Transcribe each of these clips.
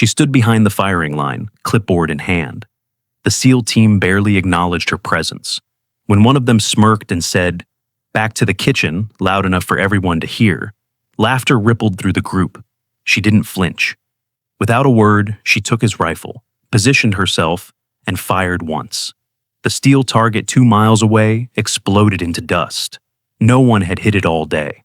She stood behind the firing line, clipboard in hand. The SEAL team barely acknowledged her presence. When one of them smirked and said, "Back to the kitchen," loud enough for everyone to hear, laughter rippled through the group. She didn't flinch. Without a word, she took his rifle, positioned herself, and fired once. The steel target 2 miles away exploded into dust. No one had hit it all day.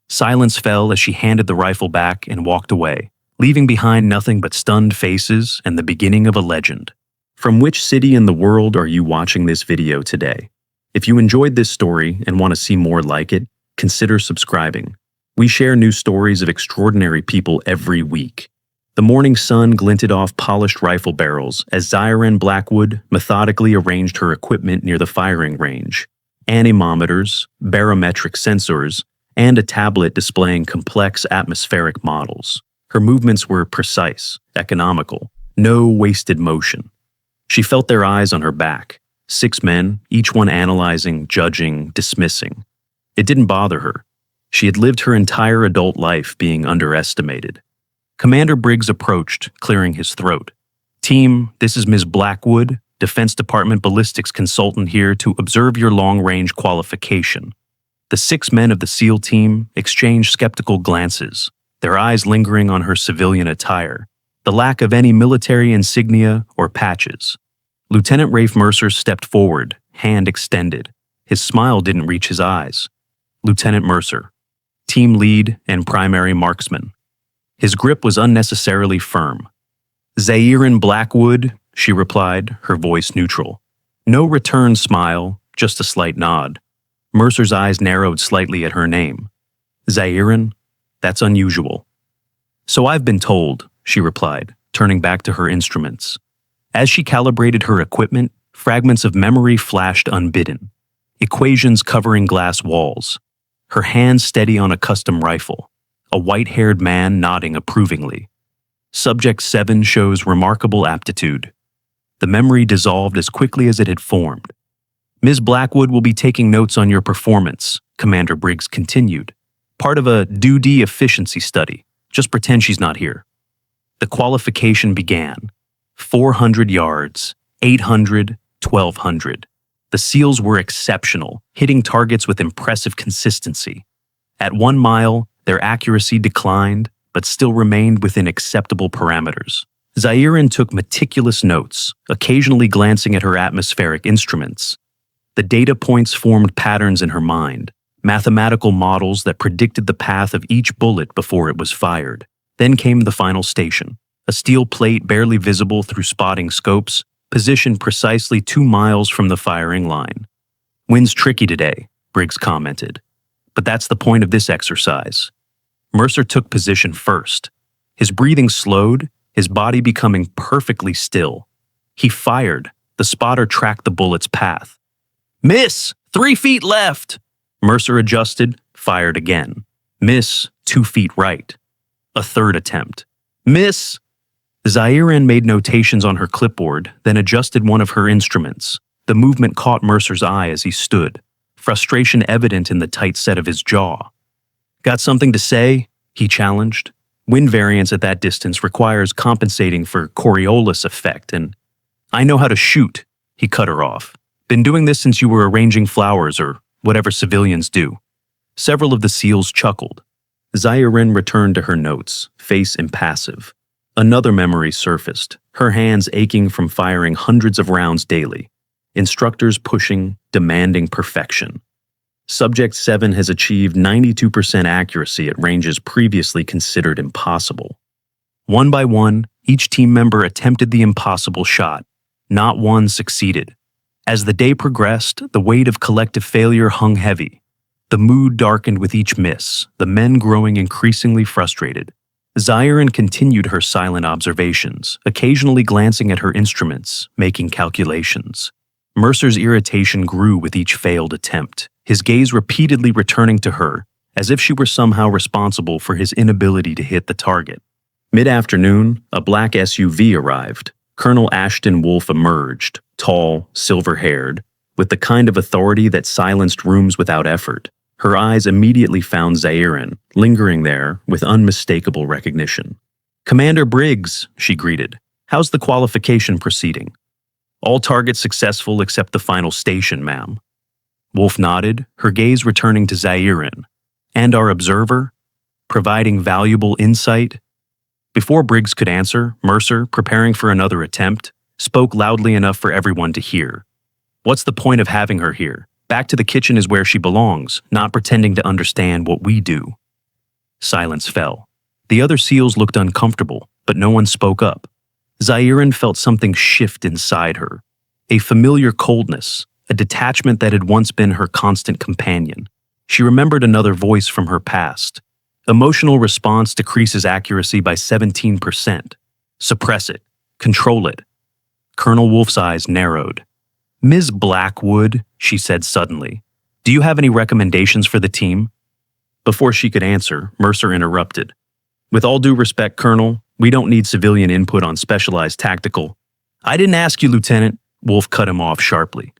Silence fell as she handed the rifle back and walked away, leaving behind nothing but stunned faces and the beginning of a legend. From which city in the world are you watching this video today? If you enjoyed this story and want to see more like it, consider subscribing. We share new stories of extraordinary people every week. The morning sun glinted off polished rifle barrels as Zyren Blackwood methodically arranged her equipment near the firing range. Anemometers, barometric sensors, and a tablet displaying complex atmospheric models. Her movements were precise, economical, no wasted motion. She felt their eyes on her back, 6 men, each one analyzing, judging, dismissing. It didn't bother her. She had lived her entire adult life being underestimated. Commander Briggs approached, clearing his throat. "Team, this is Ms. Blackwood, Defense Department ballistics consultant here to observe your long-range qualification." The 6 men of the SEAL team exchanged skeptical glances, their eyes lingering on her civilian attire, the lack of any military insignia or patches. Lieutenant Rafe Mercer stepped forward, hand extended. His smile didn't reach his eyes. Lieutenant Mercer, team lead and primary marksman. His grip was unnecessarily firm. "Zyren Blackwood," she replied, her voice neutral. No return smile, just a slight nod. Mercer's eyes narrowed slightly at her name. "Zyren? That's unusual." "So I've been told," she replied, turning back to her instruments. As she calibrated her equipment, fragments of memory flashed unbidden. Equations covering glass walls. Her hands steady on a custom rifle. A white-haired man nodding approvingly. Subject 7 shows remarkable aptitude. The memory dissolved as quickly as it had formed. "Ms. Blackwood will be taking notes on your performance," Commander Briggs continued. "Part of a duty efficiency study. Just pretend she's not here." The qualification began. 400 yards, 800, 1200. The SEALs were exceptional, hitting targets with impressive consistency. At 1 mile, their accuracy declined, but still remained within acceptable parameters. Zyren took meticulous notes, occasionally glancing at her atmospheric instruments. The data points formed patterns in her mind, mathematical models that predicted the path of each bullet before it was fired. Then came the final station, a steel plate barely visible through spotting scopes, positioned precisely 2 miles from the firing line. "Wind's tricky today," Briggs commented. "But that's the point of this exercise." Mercer took position first. His breathing slowed, his body becoming perfectly still. He fired. The spotter tracked the bullet's path. "Miss! 3 feet left!" Mercer adjusted, fired again. "Miss! 2 feet right." A third attempt. "Miss!" Zyren made notations on her clipboard, then adjusted one of her instruments. The movement caught Mercer's eye as he stood, frustration evident in the tight set of his jaw. "Got something to say?" he challenged. "Wind variance at that distance requires compensating for Coriolis effect, and I know how to shoot," he cut her off. "Been doing this since you were arranging flowers or whatever civilians do." Several of the SEALs chuckled. Zyren returned to her notes, face impassive. Another memory surfaced, her hands aching from firing hundreds of rounds daily. Instructors pushing, demanding perfection. Subject 7 has achieved 92% accuracy at ranges previously considered impossible. One by one, each team member attempted the impossible shot. Not one succeeded. As the day progressed, the weight of collective failure hung heavy. The mood darkened with each miss, the men growing increasingly frustrated. Zyren continued her silent observations, occasionally glancing at her instruments, making calculations. Mercer's irritation grew with each failed attempt, his gaze repeatedly returning to her, as if she were somehow responsible for his inability to hit the target. Mid-afternoon, a black SUV arrived. Colonel Ashton Wolfe emerged, tall, silver-haired, with the kind of authority that silenced rooms without effort. Her eyes immediately found Zyren, lingering there with unmistakable recognition. Commander Briggs, she greeted. How's the qualification proceeding? All targets successful except the final station, ma'am. Wolf nodded, her gaze returning to Zairin. And our observer? Providing valuable insight? Before Briggs could answer, Mercer, preparing for another attempt, spoke loudly enough for everyone to hear. What's the point of having her here? Back to the kitchen is where she belongs, not pretending to understand what we do. Silence fell. The other SEALs looked uncomfortable, but no one spoke up. Zairin felt something shift inside her. A familiar coldness, a detachment that had once been her constant companion. She remembered another voice from her past. Emotional response decreases accuracy by 17%. Suppress it. Control it. Colonel Wolf's eyes narrowed. Ms. Blackwood, she said suddenly, do you have any recommendations for the team? Before she could answer, Mercer interrupted. With all due respect, Colonel, we don't need civilian input on specialized tactical. I didn't ask you, Lieutenant. Wolf cut him off sharply.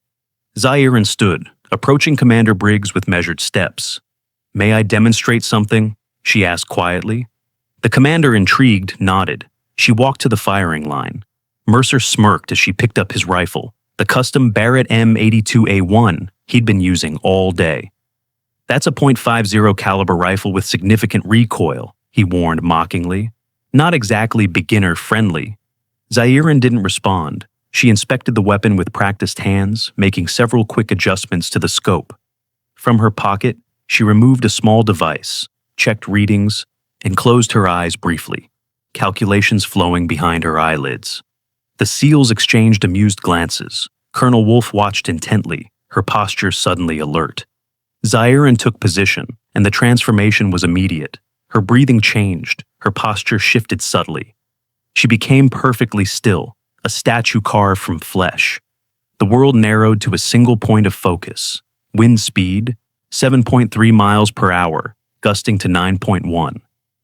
Zairin stood, approaching Commander Briggs with measured steps. May I demonstrate something? She asked quietly. The commander, intrigued, nodded. She walked to the firing line. Mercer smirked as she picked up his rifle, the custom Barrett M82A1 he'd been using all day. That's a .50 caliber rifle with significant recoil, he warned mockingly. Not exactly beginner-friendly. Zairin didn't respond. She inspected the weapon with practiced hands, making several quick adjustments to the scope. From her pocket, she removed a small device, checked readings, and closed her eyes briefly, calculations flowing behind her eyelids. The SEALs exchanged amused glances. Colonel Wolf watched intently, her posture suddenly alert. Zairin took position, and the transformation was immediate. Her breathing changed, her posture shifted subtly. She became perfectly still, a statue carved from flesh. The world narrowed to a single point of focus. Wind speed, 7.3 miles per hour, gusting to 9.1.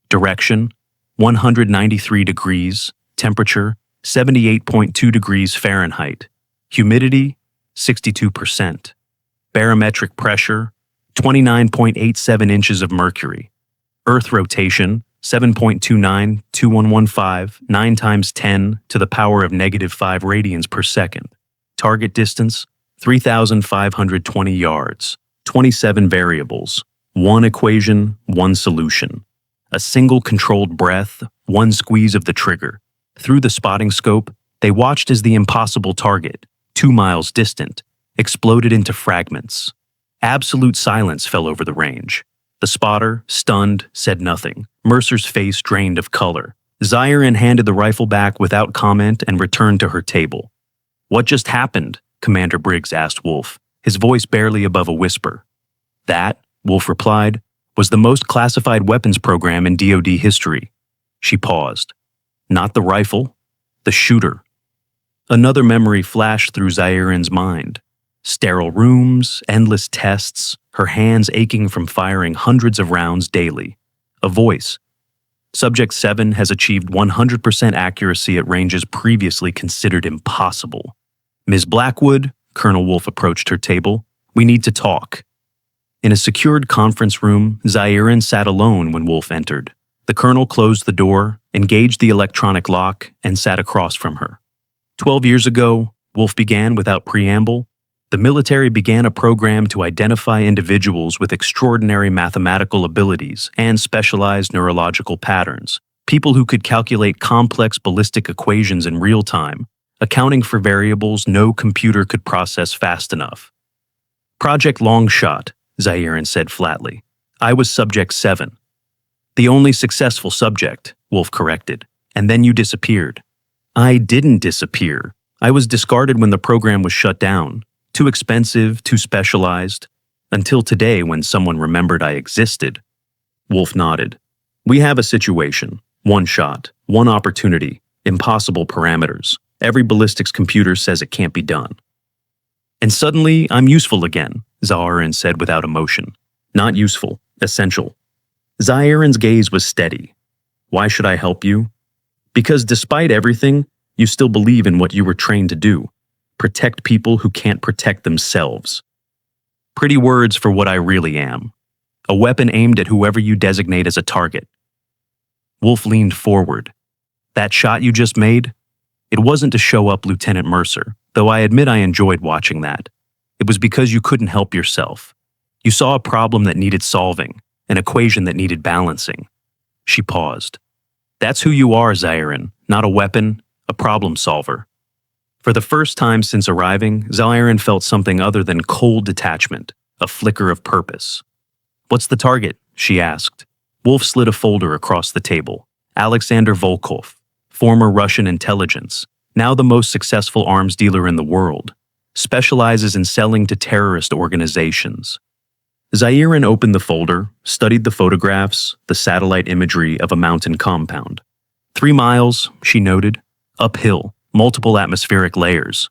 Direction, 193 degrees. Temperature, 78.2 degrees Fahrenheit. Humidity, 62%. Barometric pressure, 29.87 inches of mercury. Earth rotation, 7.292115, 9 times 10 to the power of -5 radians per second. Target distance, 3,520 yards. 27 variables. 1 equation, 1 solution. A single controlled breath, 1 squeeze of the trigger. Through the spotting scope, they watched as the impossible target, 2 miles distant, exploded into fragments. Absolute silence fell over the range. The spotter, stunned, said nothing. Mercer's face drained of color. Zairin handed the rifle back without comment and returned to her table. What just happened? Commander Briggs asked Wolf, his voice barely above a whisper. That, Wolf replied, was the most classified weapons program in DoD history. She paused. Not the rifle, the shooter. Another memory flashed through Zairin's mind. Sterile rooms, endless tests, her hands aching from firing hundreds of rounds daily. A voice. Subject 7 has achieved 100% accuracy at ranges previously considered impossible. Ms. Blackwood, Colonel Wolf approached her table. We need to talk. In a secured conference room, Zairin sat alone when Wolf entered. The colonel closed the door, engaged the electronic lock, and sat across from her. 12 years ago, Wolf began without preamble. The military began a program to identify individuals with extraordinary mathematical abilities and specialized neurological patterns, people who could calculate complex ballistic equations in real time, accounting for variables no computer could process fast enough. Project Longshot, Zairin said flatly. I was Subject 7. The only successful subject, Wolf corrected, and then you disappeared. I didn't disappear. I was discarded when the program was shut down. Too expensive, too specialized. Until today when someone remembered I existed. Wolf nodded. We have a situation. 1 shot, 1 opportunity, impossible parameters. Every ballistics computer says it can't be done. And suddenly, I'm useful again, Zairin said without emotion. Not useful, essential. Zairin's gaze was steady. Why should I help you? Because despite everything, you still believe in what you were trained to do. Protect people who can't protect themselves. Pretty words for what I really am. A weapon aimed at whoever you designate as a target. Wolf leaned forward, That shot you just made? It wasn't to show up Lieutenant Mercer, though I admit I enjoyed watching that. It was because you couldn't help yourself. You saw a problem that needed solving, an equation that needed balancing. She paused. That's who you are, Zahirin, not a weapon, a problem solver. For the first time since arriving, Zahirin felt something other than cold detachment, a flicker of purpose. What's the target? She asked. Wolf slid a folder across the table. Alexander Volkov, former Russian intelligence, now the most successful arms dealer in the world, specializes in selling to terrorist organizations. Zahirin opened the folder, studied the photographs, the satellite imagery of a mountain compound. 3 miles, she noted, uphill, multiple atmospheric layers.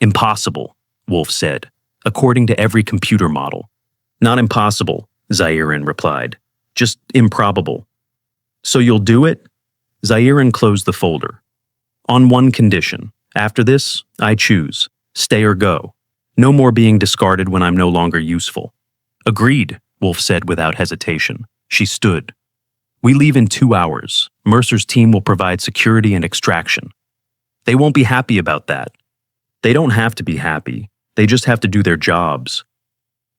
Impossible, Wolf said, according to every computer model. Not impossible, Zahirin replied. Just improbable. So you'll do it? Zahirin closed the folder. On one condition. After this, I choose. Stay or go. No more being discarded when I'm no longer useful. Agreed, Wolf said without hesitation. She stood. We leave in 2 hours. Mercer's team will provide security and extraction. They won't be happy about that. They don't have to be happy. They just have to do their jobs.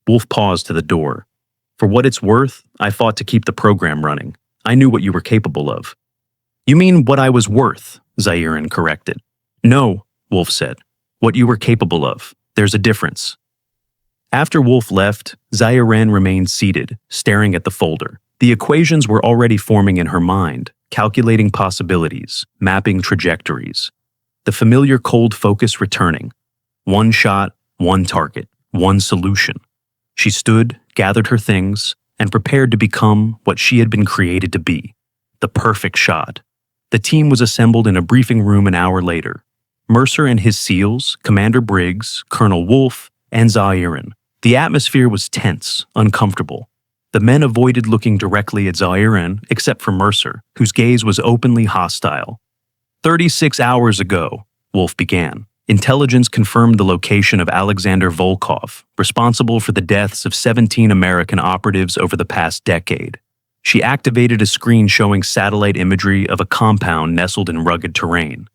Wolf paused to the door. For what it's worth, I fought to keep the program running. I knew what you were capable of. You mean what I was worth, Zahirin corrected. No, Wolf said. What you were capable of. There's a difference. After Wolf left, Zahirin remained seated, staring at the folder. The equations were already forming in her mind, calculating possibilities, mapping trajectories. The familiar cold focus returning. One shot, one target, one solution. She stood, gathered her things, and prepared to become what she had been created to be, the perfect shot. The team was assembled in a briefing room an hour later. Mercer and his SEALs, Commander Briggs, Colonel Wolf, and Zahirin. The atmosphere was tense, uncomfortable. The men avoided looking directly at Zahirin, except for Mercer, whose gaze was openly hostile. 36 hours ago, Wolf began. Intelligence confirmed the location of Alexander Volkov, responsible for the deaths of 17 American operatives over the past decade. She activated a screen showing satellite imagery of a compound nestled in rugged terrain.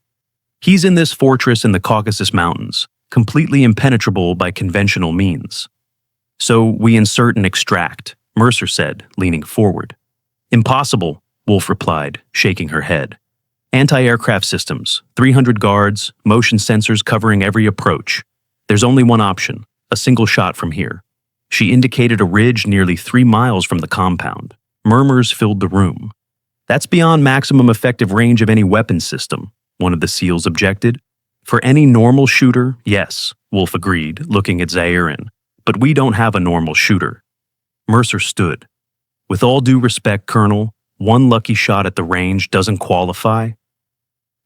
He's in this fortress in the Caucasus Mountains, completely impenetrable by conventional means. So we insert and extract, Mercer said, leaning forward. Impossible, Wolf replied, shaking her head. Anti-aircraft systems, 300 guards, motion sensors covering every approach. There's only one option, a single shot from here. She indicated a ridge nearly 3 miles from the compound. Murmurs filled the room. That's beyond maximum effective range of any weapon system, one of the SEALs objected. For any normal shooter, yes, Wolf agreed, looking at Zahirin. But we don't have a normal shooter. Mercer stood. With all due respect, Colonel, one lucky shot at the range doesn't qualify.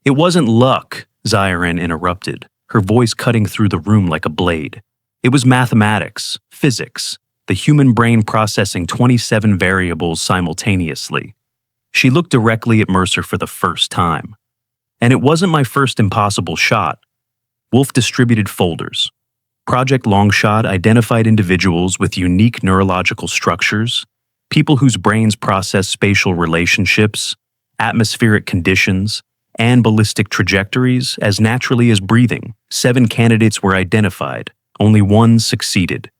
It wasn't luck, Zahirin interrupted, her voice cutting through the room like a blade. It was mathematics, physics, the human brain processing 27 variables simultaneously. She looked directly at Mercer for the first time. And it wasn't my first impossible shot. Wolf distributed folders. Project Longshot identified individuals with unique neurological structures, people whose brains process spatial relationships, atmospheric conditions, and ballistic trajectories as naturally as breathing. 7 candidates were identified. Only one succeeded.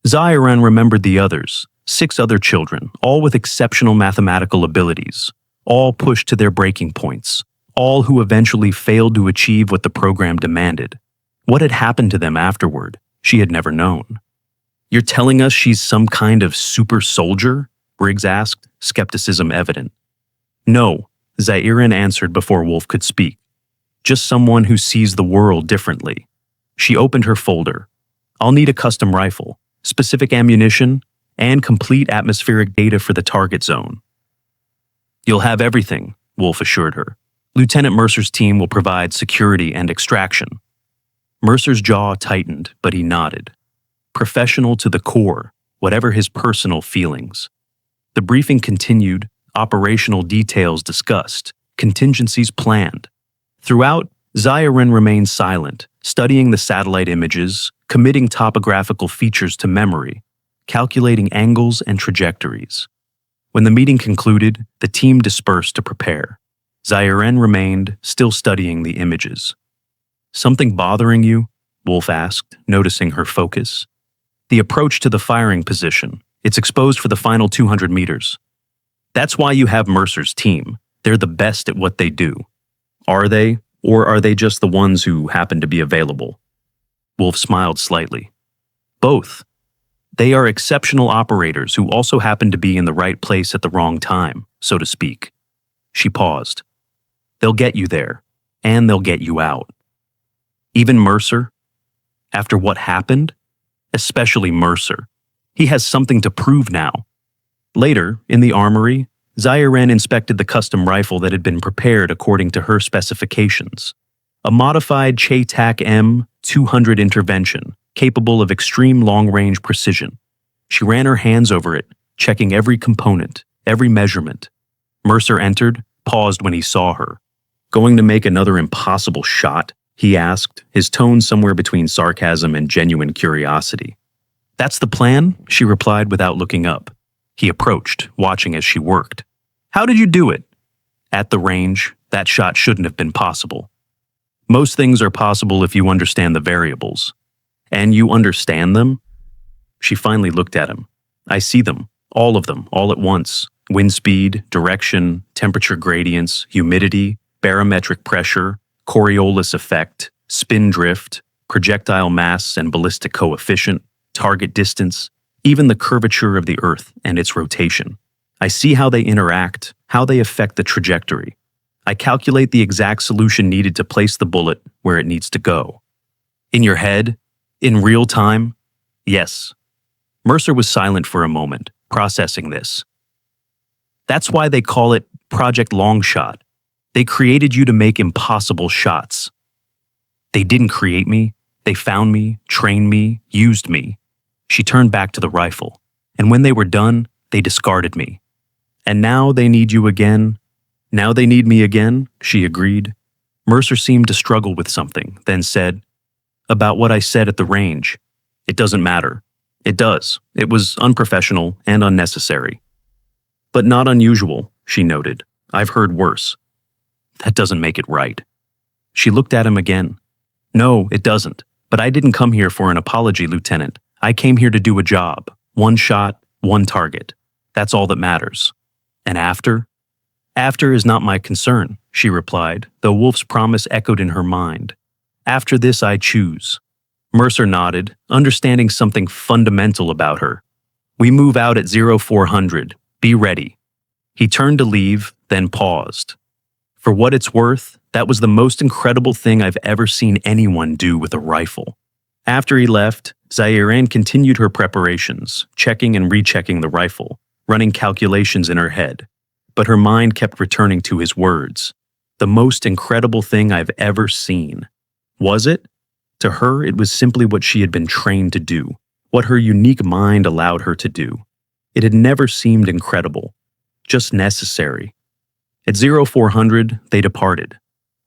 Zahirin remembered the others, 6 other children, all with exceptional mathematical abilities, all pushed to their breaking points, all who eventually failed to achieve what the program demanded. What had happened to them afterward, she had never known. You're telling us she's some kind of super soldier? Briggs asked, skepticism evident. No, Zahirin answered before Wolf could speak. Just someone who sees the world differently. She opened her folder. I'll need a custom rifle, specific ammunition, and complete atmospheric data for the target zone. You'll have everything, Wolf assured her. Lieutenant Mercer's team will provide security and extraction. Mercer's jaw tightened, but he nodded. Professional to the core, whatever his personal feelings. The briefing continued, operational details discussed, contingencies planned. Throughout, Zahirin remained silent, studying the satellite images, committing topographical features to memory, calculating angles and trajectories. When the meeting concluded, the team dispersed to prepare. Zairen remained, still studying the images. Something bothering you? Wolf asked, noticing her focus. The approach to the firing position. It's exposed for the final 200 meters. That's why you have Mercer's team. They're the best at what they do. Are they, or are they just the ones who happen to be available? Wolf smiled slightly. Both. They are exceptional operators who also happen to be in the right place at the wrong time, so to speak. She paused. They'll get you there, and they'll get you out. Even Mercer? After what happened? Especially Mercer. He has something to prove now. Later, in the armory, Zairen inspected the custom rifle that had been prepared according to her specifications. A modified Che-Tak M200 intervention, capable of extreme long-range precision. She ran her hands over it, checking every component, every measurement. Mercer entered, paused when he saw her. Going to make another impossible shot? He asked, his tone somewhere between sarcasm and genuine curiosity. That's the plan, she replied without looking up. He approached, watching as she worked. How did you do it? At the range, that shot shouldn't have been possible. Most things are possible if you understand the variables. And you understand them? She finally looked at him. I see them, all at once. Wind speed, direction, temperature gradients, humidity, barometric pressure, Coriolis effect, spin drift, projectile mass and ballistic coefficient, target distance, even the curvature of the Earth and its rotation. I see how they interact, how they affect the trajectory. I calculate the exact solution needed to place the bullet where it needs to go. In your head? In real time? Yes. Mercer was silent for a moment, processing this. That's why they call it Project Longshot. They created you to make impossible shots. They didn't create me. They found me, trained me, used me. She turned back to the rifle, and when they were done, they discarded me. And now they need you again. Now they need me again, she agreed. Mercer seemed to struggle with something, then said, About what I said at the range. It doesn't matter. It does. It was unprofessional and unnecessary. But not unusual, she noted. I've heard worse. That doesn't make it right. She looked at him again. No, it doesn't. But I didn't come here for an apology, Lieutenant. I came here to do a job. One shot, one target. That's all that matters. And after? After is not my concern, she replied, though Wolf's promise echoed in her mind. After this I choose. Mercer nodded, understanding something fundamental about her. We move out at 0400. Be ready. He turned to leave, then paused. For what it's worth, that was the most incredible thing I've ever seen anyone do with a rifle. After he left, Zairen continued her preparations, checking and rechecking the rifle, running calculations in her head. But her mind kept returning to his words. The most incredible thing I've ever seen. Was it? To her, it was simply what she had been trained to do, what her unique mind allowed her to do. It had never seemed incredible, just necessary. At 0400, they departed.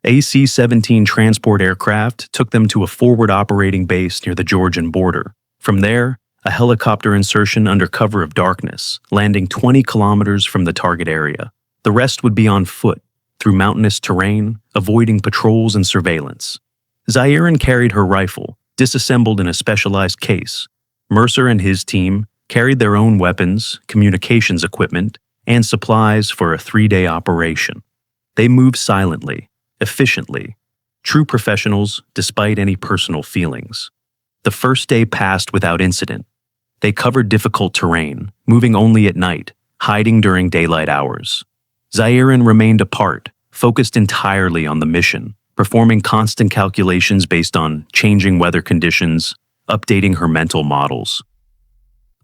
AC-17 transport aircraft took them to a forward operating base near the Georgian border. From there, a helicopter insertion under cover of darkness, landing 20 kilometers from the target area. The rest would be on foot, through mountainous terrain, avoiding patrols and surveillance. Zairen carried her rifle, disassembled in a specialized case. Mercer and his team carried their own weapons, communications equipment, and supplies for a 3-day operation. They moved silently, efficiently, true professionals despite any personal feelings. The first day passed without incident. They covered difficult terrain, moving only at night, hiding during daylight hours. Zairen remained apart, focused entirely on the mission, performing constant calculations based on changing weather conditions, updating her mental models.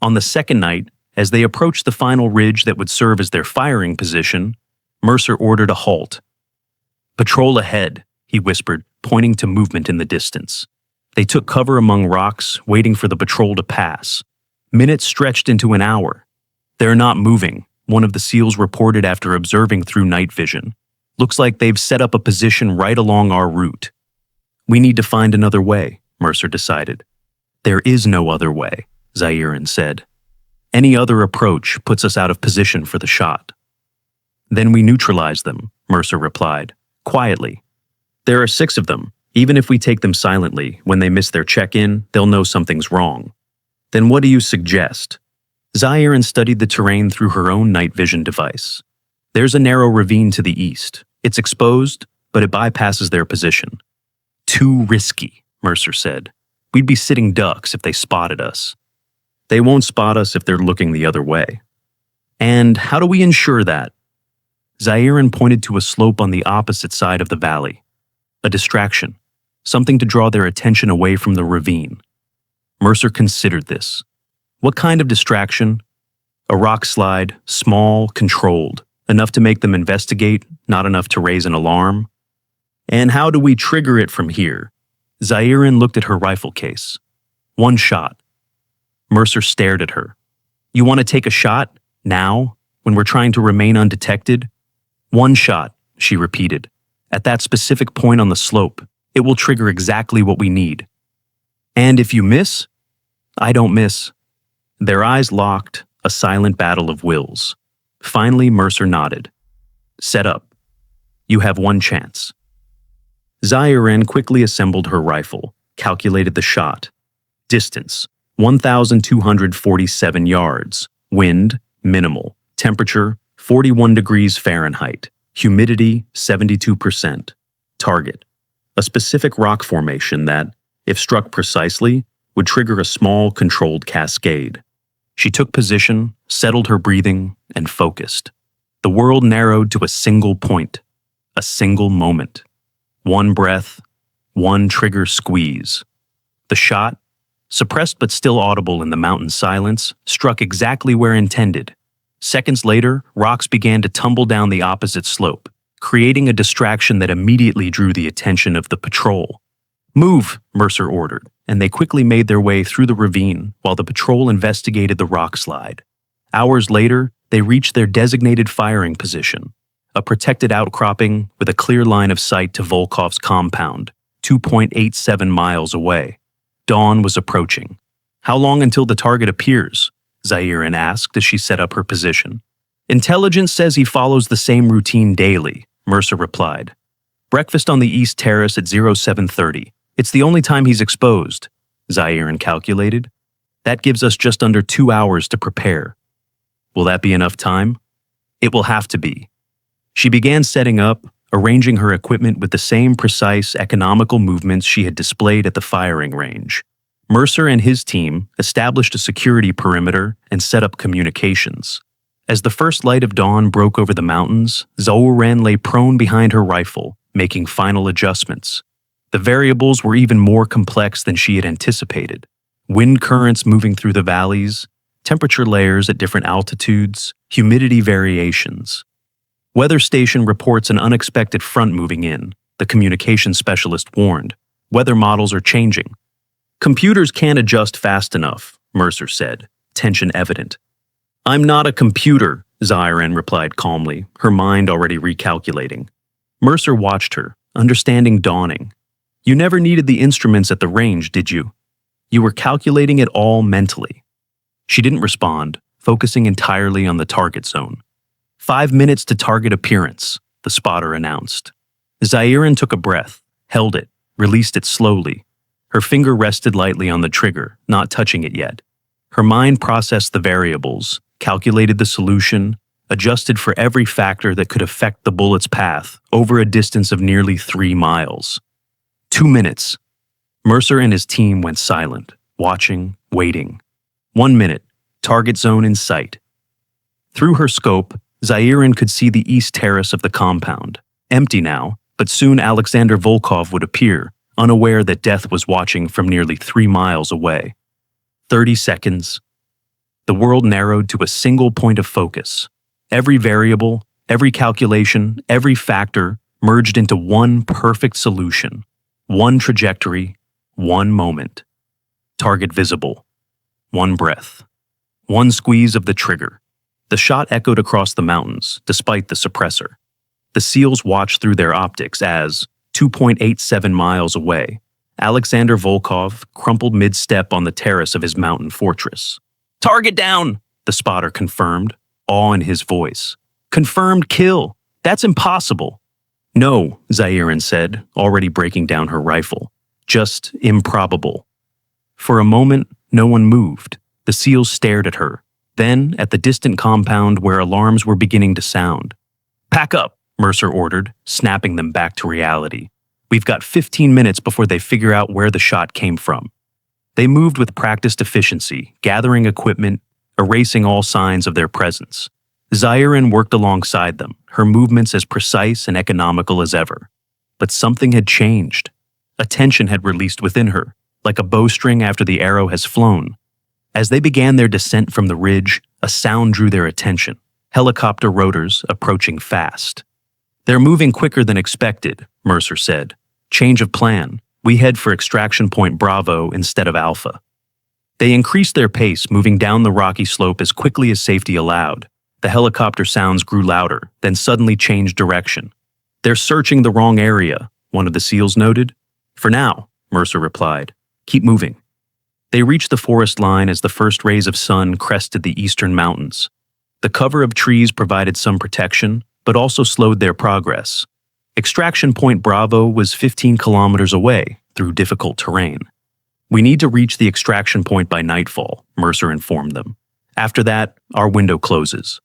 On the second night, as they approached the final ridge that would serve as their firing position, Mercer ordered a halt. Patrol ahead, he whispered, pointing to movement in the distance. They took cover among rocks, waiting for the patrol to pass. Minutes stretched into an hour. They're not moving, one of the SEALs reported after observing through night vision. Looks like they've set up a position right along our route. We need to find another way, Mercer decided. There is no other way, Zairen said. Any other approach puts us out of position for the shot. Then we neutralize them, Mercer replied, quietly. There are 6 of them. Even if we take them silently, when they miss their check-in, they'll know something's wrong. Then what do you suggest? Zahiran studied the terrain through her own night vision device. There's a narrow ravine to the east. It's exposed, but it bypasses their position. Too risky, Mercer said. We'd be sitting ducks if they spotted us. They won't spot us if they're looking the other way. And how do we ensure that? Zahiran pointed to a slope on the opposite side of the valley. A distraction, something to draw their attention away from the ravine. Mercer considered this. What kind of distraction? A rock slide, small, controlled, enough to make them investigate, not enough to raise an alarm. And how do we trigger it from here? Zahiran looked at her rifle case. 1 shot. Mercer stared at her. You want to take a shot? Now? When we're trying to remain undetected? 1 shot, she repeated. At that specific point on the slope, it will trigger exactly what we need. And if you miss? I don't miss. Their eyes locked, a silent battle of wills. Finally, Mercer nodded. Set up. You have 1 chance. Zahiran quickly assembled her rifle, calculated the shot. Distance, 1,247 yards. Wind, minimal. Temperature, 41 degrees Fahrenheit. Humidity, 72%. Target, a specific rock formation that, if struck precisely, would trigger a small, controlled cascade. She took position, settled her breathing, and focused. The world narrowed to a single point, a single moment. 1 breath, 1 trigger squeeze. The shot, suppressed but still audible in the mountain silence, struck exactly where intended. Seconds later, rocks began to tumble down the opposite slope, creating a distraction that immediately drew the attention of the patrol. Move, Mercer ordered, and they quickly made their way through the ravine while the patrol investigated the rock slide. Hours later, they reached their designated firing position, a protected outcropping with a clear line of sight to Volkov's compound, 2.87 miles away. Dawn was approaching. How long until the target appears? Zahiran asked as she set up her position. Intelligence says he follows the same routine daily, Mercer replied. Breakfast on the East Terrace at 0730. It's the only time he's exposed, Zahiran calculated. That gives us just under 2 hours to prepare. Will that be enough time? It will have to be. She began setting up, arranging her equipment with the same precise, economical movements she had displayed at the firing range. Mercer and his team established a security perimeter and set up communications. As the first light of dawn broke over the mountains, Zahiran lay prone behind her rifle, making final adjustments. The variables were even more complex than she had anticipated. Wind currents moving through the valleys, temperature layers at different altitudes, humidity variations. Weather station reports an unexpected front moving in, the communication specialist warned. Weather models are changing. Computers can't adjust fast enough, Mercer said, tension evident. I'm not a computer, Zahiran replied calmly, her mind already recalculating. Mercer watched her, understanding dawning. You never needed the instruments at the range, did you? You were calculating it all mentally. She didn't respond, focusing entirely on the target zone. 5 minutes to target appearance, the spotter announced. Zahiran took a breath, held it, released it slowly. Her finger rested lightly on the trigger, not touching it yet. Her mind processed the variables, calculated the solution, adjusted for every factor that could affect the bullet's path over a distance of nearly 3 miles. 2 minutes. Mercer and his team went silent, watching, waiting. 1 minute, target zone in sight. Through her scope, Zahiran could see the east terrace of the compound, empty now, but soon Alexander Volkov would appear, unaware that death was watching from nearly 3 miles away. 30 seconds. The world narrowed to a single point of focus. Every variable, every calculation, every factor merged into one perfect solution. One trajectory, one moment. Target visible. 1 breath. 1 squeeze of the trigger. The shot echoed across the mountains, despite the suppressor. The SEALs watched through their optics as, 2.87 miles away, Alexander Volkov crumpled mid-step on the terrace of his mountain fortress. Target down, the spotter confirmed, awe in his voice. Confirmed kill. That's impossible. No, Zahirin said, already breaking down her rifle. Just improbable. For a moment, no one moved. The SEALs stared at her, then at the distant compound where alarms were beginning to sound. Pack up, Mercer ordered, snapping them back to reality. We've got 15 minutes before they figure out where the shot came from. They moved with practiced efficiency, gathering equipment, erasing all signs of their presence. Zahirin worked alongside them, her movements as precise and economical as ever. But something had changed. A tension had released within her, like a bowstring after the arrow has flown. As they began their descent from the ridge, a sound drew their attention. Helicopter rotors approaching fast. They're moving quicker than expected, Mercer said. Change of plan. We head for extraction point Bravo instead of Alpha. They increased their pace, moving down the rocky slope as quickly as safety allowed. The helicopter sounds grew louder, then suddenly changed direction. They're searching the wrong area, one of the SEALs noted. For now, Mercer replied. Keep moving. They reached the forest line as the first rays of sun crested the eastern mountains. The cover of trees provided some protection, but also slowed their progress. Extraction Point Bravo was 15 kilometers away through difficult terrain. We need to reach the extraction point by nightfall, Mercer informed them. After that, our window closes.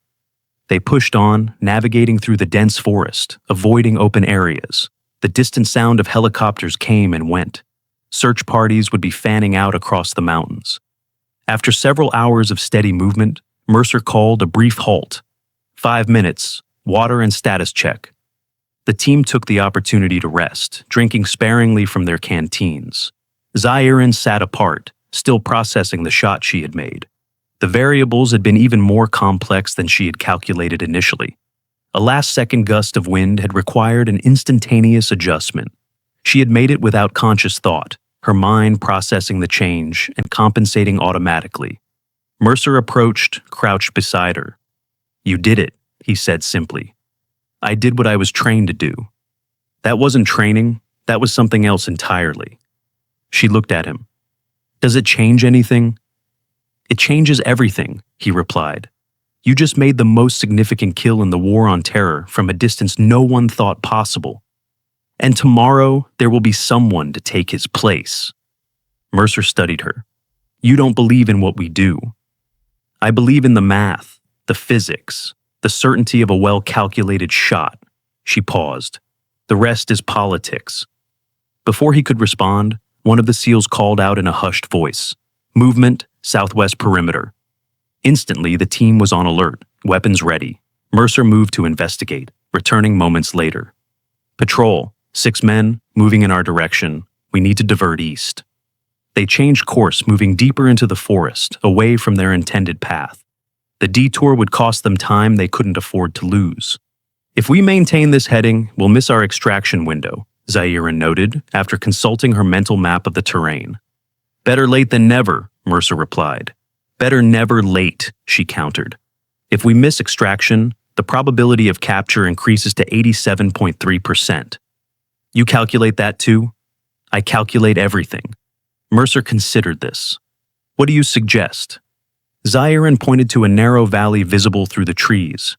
They pushed on, navigating through the dense forest, avoiding open areas. The distant sound of helicopters came and went. Search parties would be fanning out across the mountains. After several hours of steady movement, Mercer called a brief halt. 5 minutes, water and status check. The team took the opportunity to rest, drinking sparingly from their canteens. Zahirin sat apart, still processing the shot she had made. The variables had been even more complex than she had calculated initially. A last-second gust of wind had required an instantaneous adjustment. She had made it without conscious thought, her mind processing the change and compensating automatically. Mercer approached, crouched beside her. You did it, he said simply. I did what I was trained to do. That wasn't training, that was something else entirely. She looked at him. Does it change anything? It changes everything, he replied. You just made the most significant kill in the war on terror from a distance no one thought possible. And tomorrow, there will be someone to take his place. Mercer studied her. You don't believe in what we do. I believe in the math, the physics, the certainty of a well-calculated shot. She paused. The rest is politics. Before he could respond, one of the SEALs called out in a hushed voice. Movement, southwest perimeter. Instantly, the team was on alert, weapons ready. Mercer moved to investigate, returning moments later. Patrol, 6 men, moving in our direction. We need to divert east. They changed course, moving deeper into the forest, away from their intended path. The detour would cost them time they couldn't afford to lose. If we maintain this heading, we'll miss our extraction window, Zahirin noted, after consulting her mental map of the terrain. Better late than never, Mercer replied. Better never late, she countered. If we miss extraction, the probability of capture increases to 87.3%. You calculate that too? I calculate everything. Mercer considered this. What do you suggest? Zahirin pointed to a narrow valley visible through the trees.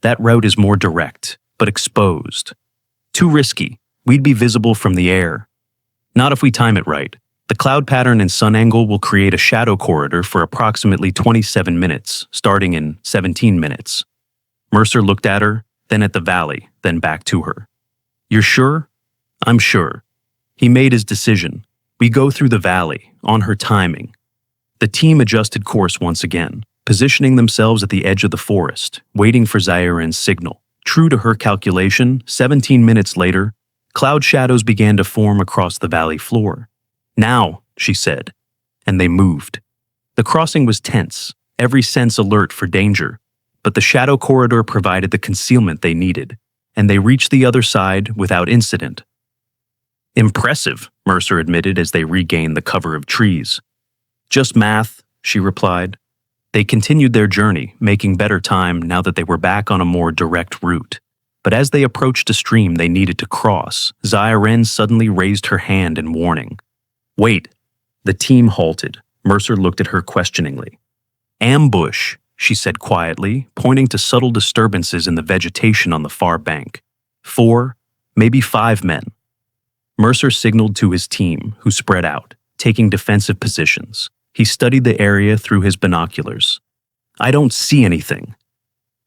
That route is more direct, but exposed. Too risky. We'd be visible from the air. Not if we time it right. The cloud pattern and sun angle will create a shadow corridor for approximately 27 minutes, starting in 17 minutes. Mercer looked at her, then at the valley, then back to her. You're sure? I'm sure. He made his decision. We go through the valley, on her timing. The team adjusted course once again, positioning themselves at the edge of the forest, waiting for Zahirin's signal. True to her calculation, 17 minutes later, cloud shadows began to form across the valley floor. Now, she said, and they moved. The crossing was tense, every sense alert for danger, but the shadow corridor provided the concealment they needed, and they reached the other side without incident. Impressive, Mercer admitted as they regained the cover of trees. Just math, she replied. They continued their journey, making better time now that they were back on a more direct route. But as they approached a stream they needed to cross, Zahirin suddenly raised her hand in warning. Wait. The team halted. Mercer looked at her questioningly. Ambush, she said quietly, pointing to subtle disturbances in the vegetation on the far bank. 4, maybe 5 men. Mercer signaled to his team, who spread out, taking defensive positions. He studied the area through his binoculars. I don't see anything.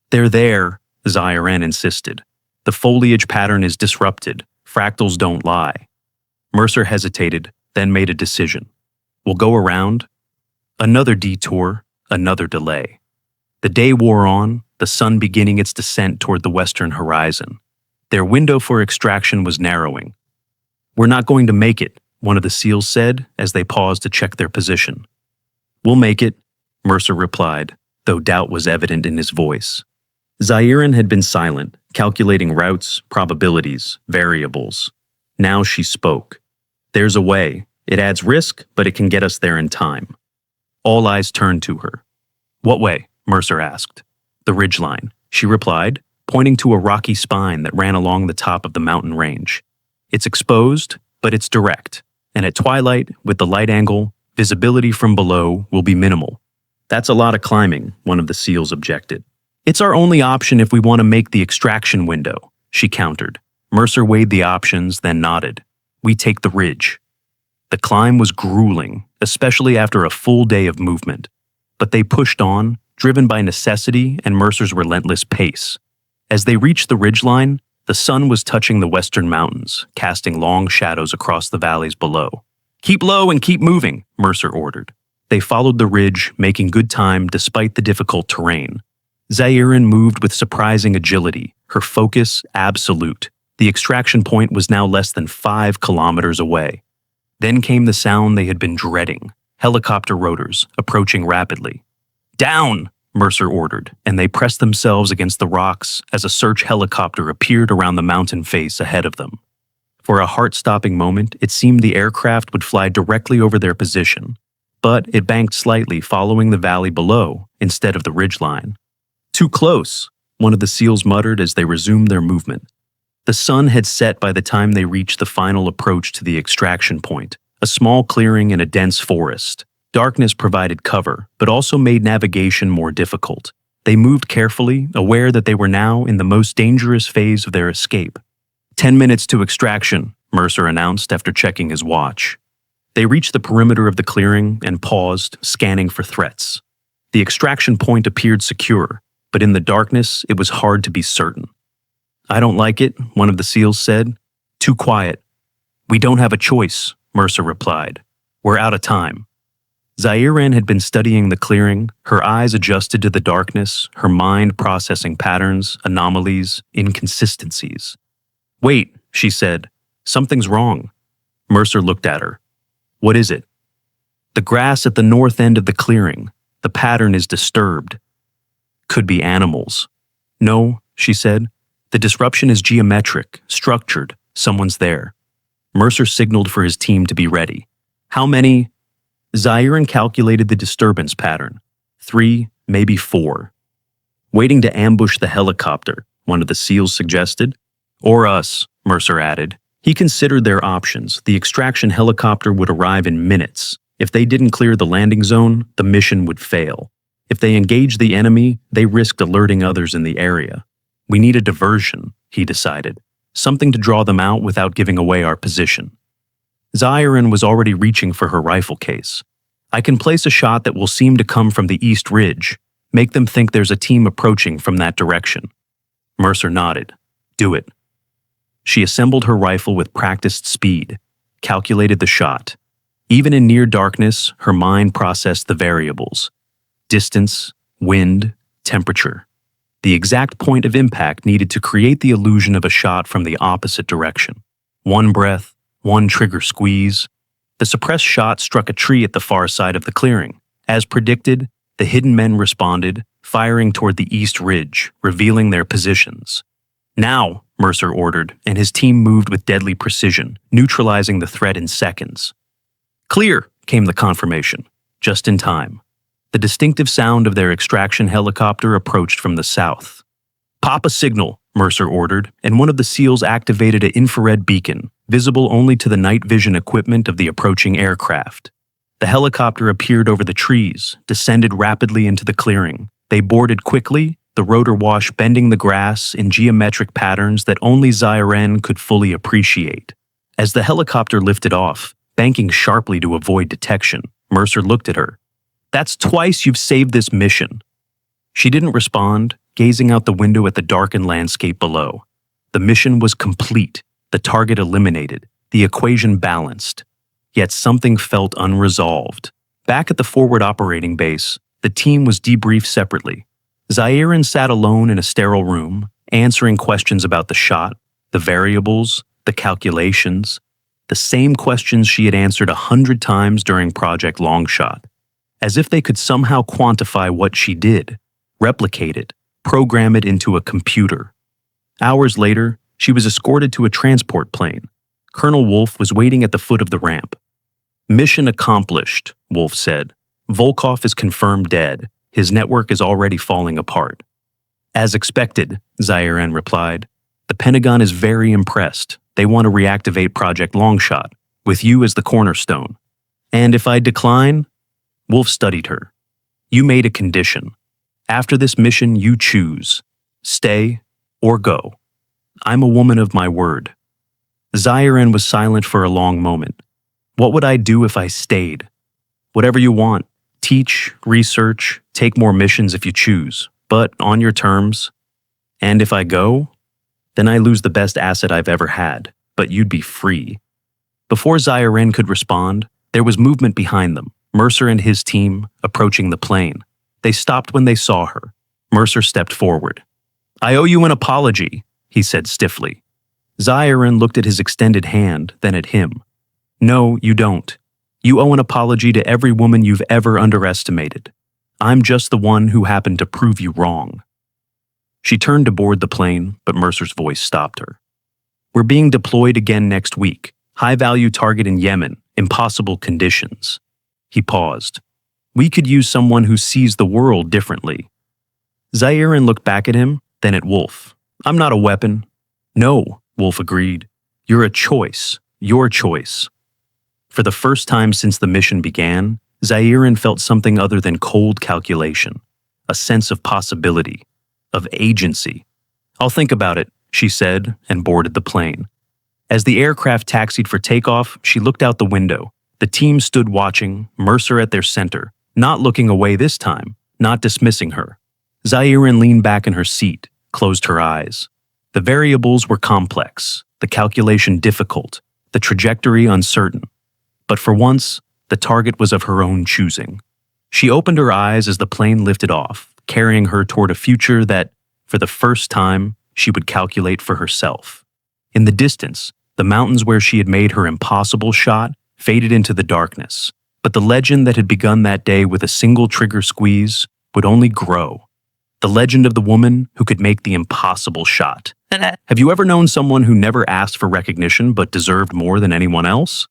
They're there, Zaire insisted. The foliage pattern is disrupted. Fractals don't lie. Mercer hesitated, then made a decision. We'll go around. Another detour, another delay. The day wore on, the sun beginning its descent toward the western horizon. Their window for extraction was narrowing. We're not going to make it, one of the SEALs said as they paused to check their position. We'll make it, Mercer replied, though doubt was evident in his voice. Zaire had been silent, calculating routes, probabilities, variables. Now she spoke. There's a way. It adds risk, but it can get us there in time. All eyes turned to her. What way? Mercer asked. The ridgeline, she replied, pointing to a rocky spine that ran along the top of the mountain range. It's exposed, but it's direct, and at twilight, with the light angle, visibility from below will be minimal. That's a lot of climbing, one of the SEALs objected. It's our only option if we want to make the extraction window, she countered. Mercer weighed the options, then nodded. We take the ridge. The climb was grueling, especially after a full day of movement. But they pushed on, driven by necessity and Mercer's relentless pace. As they reached the ridgeline, the sun was touching the western mountains, casting long shadows across the valleys below. Keep low and keep moving, Mercer ordered. They followed the ridge, making good time despite the difficult terrain. Zaire moved with surprising agility, her focus absolute. The extraction point was now less than 5 kilometers away. Then came the sound they had been dreading, helicopter rotors approaching rapidly. Down, Mercer ordered, and they pressed themselves against the rocks as a search helicopter appeared around the mountain face ahead of them. For a heart-stopping moment, it seemed the aircraft would fly directly over their position, but it banked slightly following the valley below instead of the ridgeline. Too close, one of the SEALs muttered as they resumed their movement. The sun had set by the time they reached the final approach to the extraction point, a small clearing in a dense forest. Darkness provided cover, but also made navigation more difficult. They moved carefully, aware that they were now in the most dangerous phase of their escape. 10 minutes to extraction, Mercer announced after checking his watch. They reached the perimeter of the clearing and paused, scanning for threats. The extraction point appeared secure, but in the darkness, it was hard to be certain. I don't like it, one of the SEALs said. Too quiet. We don't have a choice, Mercer replied. We're out of time. Zaire had been studying the clearing, her eyes adjusted to the darkness, her mind processing patterns, anomalies, inconsistencies. Wait, she said. Something's wrong. Mercer looked at her. What is it? The grass at the north end of the clearing. The pattern is disturbed. Could be animals. No, she said. The disruption is geometric, structured. Someone's there. Mercer signaled for his team to be ready. How many? Zaire calculated the disturbance pattern. 3, maybe 4. Waiting to ambush the helicopter, one of the SEALs suggested. Or us, Mercer added. He considered their options. The extraction helicopter would arrive in minutes. If they didn't clear the landing zone, the mission would fail. If they engaged the enemy, they risked alerting others in the area. We need a diversion, he decided. Something to draw them out without giving away our position. Zaire was already reaching for her rifle case. I can place a shot that will seem to come from the east ridge, make them think there's a team approaching from that direction. Mercer nodded. Do it. She assembled her rifle with practiced speed, calculated the shot. Even in near darkness, her mind processed the variables. Distance, wind, temperature. The exact point of impact needed to create the illusion of a shot from the opposite direction. One breath, one trigger squeeze. The suppressed shot struck a tree at the far side of the clearing. As predicted, the hidden men responded, firing toward the east ridge, revealing their positions. Now, Mercer ordered, and his team moved with deadly precision, neutralizing the threat in seconds. Clear, came the confirmation, just in time. The distinctive sound of their extraction helicopter approached from the south. Pop a signal, Mercer ordered, and one of the SEALs activated an infrared beacon, visible only to the night vision equipment of the approaching aircraft. The helicopter appeared over the trees, descended rapidly into the clearing, They boarded quickly, the rotor wash bending the grass in geometric patterns that only Zyren could fully appreciate. As the helicopter lifted off, banking sharply to avoid detection, Mercer looked at her. "That's twice you've saved this mission." She didn't respond, gazing out the window at the darkened landscape below. The mission was complete, the target eliminated, the equation balanced. Yet something felt unresolved. Back at the forward operating base, the team was debriefed separately. Zyren sat alone in a sterile room, answering questions about the shot, the variables, the calculations, the same questions she had answered 100 times during Project Longshot, as if they could somehow quantify what she did, replicate it, program it into a computer. Hours later, she was escorted to a transport plane. Colonel Wolf was waiting at the foot of the ramp. "Mission accomplished," Wolf said. "Volkov is confirmed dead. His network is already falling apart." "As expected," Zyren replied. "The Pentagon is very impressed. They want to reactivate Project Longshot, with you as the cornerstone." "And if I decline?" Wolf studied her. "You made a condition. After this mission, you choose. Stay or go. I'm a woman of my word." Zyren was silent for a long moment. "What would I do if I stayed?" "Whatever you want. Teach, research, take more missions if you choose, but on your terms. And if I go, then I lose the best asset I've ever had, but you'd be free." Before Zyren could respond, there was movement behind them, Mercer and his team approaching the plane. They stopped when they saw her. Mercer stepped forward. "I owe you an apology," he said stiffly. Zyren looked at his extended hand, then at him. "No, you don't. You owe an apology to every woman you've ever underestimated. I'm just the one who happened to prove you wrong." She turned to board the plane, but Mercer's voice stopped her. "We're being deployed again next week. High-value target in Yemen, impossible conditions." He paused. "We could use someone who sees the world differently." Zyren looked back at him, then at Wolf. "I'm not a weapon." "No," Wolf agreed. "You're a choice. Your choice." For the first time since the mission began, Zyren felt something other than cold calculation, a sense of possibility, of agency. "I'll think about it," she said, and boarded the plane. As the aircraft taxied for takeoff, she looked out the window. The team stood watching, Mercer at their center, not looking away this time, not dismissing her. Zyren leaned back in her seat, closed her eyes. The variables were complex, the calculation difficult, the trajectory uncertain. But for once, the target was of her own choosing. She opened her eyes as the plane lifted off, carrying her toward a future that, for the first time, she would calculate for herself. In the distance, the mountains where she had made her impossible shot faded into the darkness, but the legend that had begun that day with a single trigger squeeze would only grow. The legend of the woman who could make the impossible shot. Have you ever known someone who never asked for recognition but deserved more than anyone else?